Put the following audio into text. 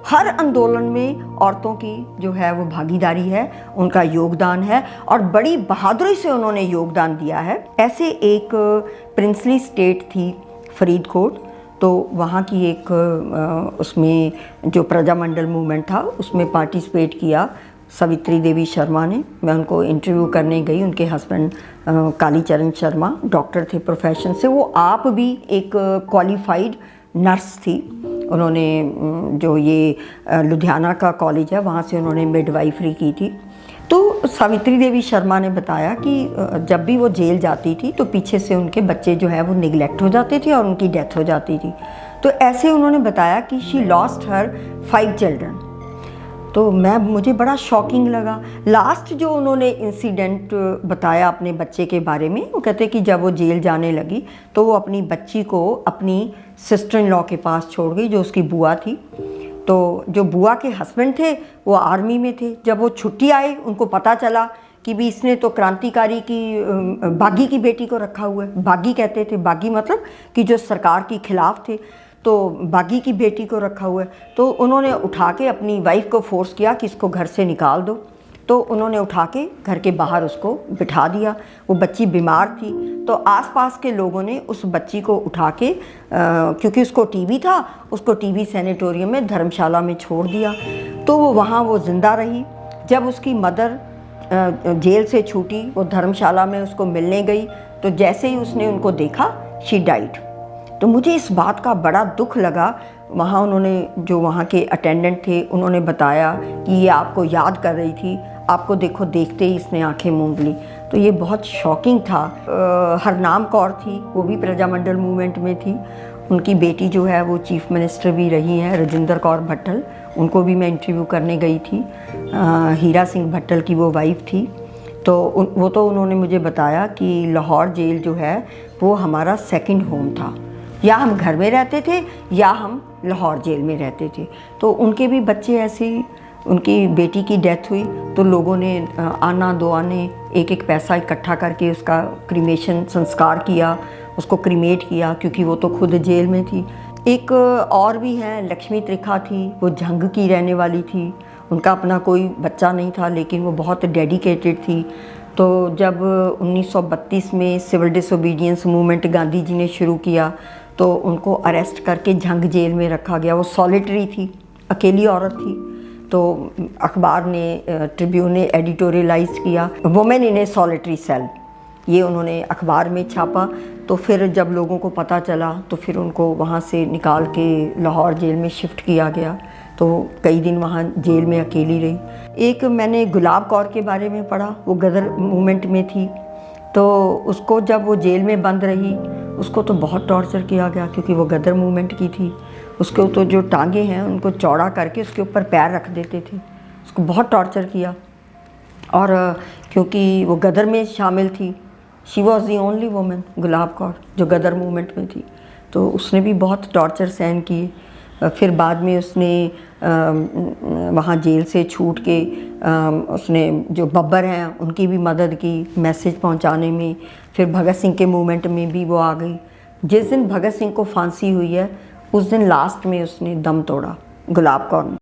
हर आंदोलन में औरतों की जो है वो भागीदारी है, उनका योगदान है और बड़ी बहादुरी से उन्होंने योगदान दिया है। ऐसे एक प्रिंसली स्टेट थी फरीदकोट, तो वहाँ की एक उसमें जो प्रजामंडल मूवमेंट था उसमें पार्टिसिपेट किया सवित्री देवी शर्मा ने। मैं उनको इंटरव्यू करने गई, उनके हस्बैंड कालीचरण शर्मा डॉक्टर थे प्रोफेशन से, वो आप भी एक क्वालिफाइड नर्स थी। उन्होंने जो ये लुधियाना का कॉलेज है वहाँ से उन्होंने मिडवाइफरी की थी। तो सावित्री देवी शर्मा ने बताया कि जब भी वो जेल जाती थी तो पीछे से उनके बच्चे जो है वो निगलेक्ट हो जाते थे और उनकी डेथ हो जाती थी। तो ऐसे उन्होंने बताया कि शी लॉस्ट हर 5 चिल्ड्रन। तो मुझे बड़ा शॉकिंग लगा। लास्ट जो उन्होंने इंसिडेंट बताया अपने बच्चे के बारे में, वो कहते कि जब वो जेल जाने लगी तो वो अपनी बच्ची को अपनी सिस्टर इन लॉ के पास छोड़ गई जो उसकी बुआ थी। तो जो बुआ के हस्बैंड थे वो आर्मी में थे। जब वो छुट्टी आए उनको पता चला कि भी इसने तो क्रांतिकारी की बागी की बेटी को रखा हुआ है। बागी कहते थे, बागी मतलब कि जो सरकार के खिलाफ थे, तो बागी की बेटी को रखा हुआ है। तो उन्होंने उठा के अपनी वाइफ को फोर्स किया कि इसको घर से निकाल दो। तो उन्होंने उठा के घर के बाहर उसको बिठा दिया। वो बच्ची बीमार थी तो आसपास के लोगों ने उस बच्ची को उठा के क्योंकि उसको टीबी था, उसको टीबी सैनिटोरियम में धर्मशाला में छोड़ दिया। तो वो ज़िंदा रही। जब उसकी मदर जेल से छूटी, वो धर्मशाला में उसको मिलने गई, तो जैसे ही उसने उनको देखा शी डाइड। तो मुझे इस बात का बड़ा दुख लगा। वहाँ उन्होंने जो वहाँ के अटेंडेंट थे उन्होंने बताया कि ये आपको याद कर रही थी, आपको देखो देखते ही इसने आंखें मूंद ली। तो ये बहुत शॉकिंग था। हरनाम कौर थी, वो भी प्रजामंडल मूवमेंट में थी। उनकी बेटी जो है वो चीफ मिनिस्टर भी रही हैं, राजेंद्र कौर भट्टल। उनको भी मैं इंटरव्यू करने गई थी। हीरा सिंह भट्टल की वो वाइफ थी। तो उन्होंने मुझे बताया कि लाहौर जेल जो है वो हमारा सेकंड होम था। या हम घर में रहते थे या हम लाहौर जेल में रहते थे। तो उनके भी बच्चे ऐसे ही, उनकी बेटी की डेथ हुई तो लोगों ने आना दो आने एक पैसा इकट्ठा करके उसका क्रीमेशन संस्कार किया, उसको क्रीमेट किया, क्योंकि वो तो खुद जेल में थी। एक और भी हैं, लक्ष्मी त्रिखा थी, वो झंग की रहने वाली थी। उनका अपना कोई बच्चा नहीं था लेकिन वो बहुत डेडिकेटेड थी। तो जब 1932 में civil disobedience movement Gandhi ji ने शुरू किया तो उनको अरेस्ट करके झंग जेल में रखा गया। वो सॉलिटरी थी, अकेली औरत थी। तो अखबार ने, ट्रिब्यून ने एडिटोरियलाइज किया women in a solitary cell, ये उन्होंने अखबार में छापा। तो फिर जब लोगों को पता चला तो फिर उनको वहाँ से निकाल के लाहौर जेल में शिफ्ट किया गया। तो कई दिन वहाँ जेल में अकेली रही। एक मैंने गुलाब कौर के बारे में पढ़ा, वो गदर मूवमेंट में थी। तो उसको जब वो जेल में बंद रही उसको तो बहुत टॉर्चर किया गया क्योंकि वो गदर मूवमेंट की थी। उसको तो जो टांगे हैं उनको चौड़ा करके उसके ऊपर पैर रख देते थे। उसको बहुत टॉर्चर किया। और क्योंकि वो गदर में शामिल थी, she was the only woman, Gulab Kaur, जो गदर मूवमेंट में थी। तो उसने भी बहुत टॉर्चर सहन किए। फिर बाद में उसने वहाँ जेल से छूट के उसने जो बब्बर हैं उनकी भी मदद की मैसेज पहुँचाने में। फिर भगत सिंह के मूवमेंट में भी वो आ गई। जिस दिन भगत सिंह को फांसी हुई है उस दिन लास्ट में उसने दम तोड़ा, गुलाब कौर ने।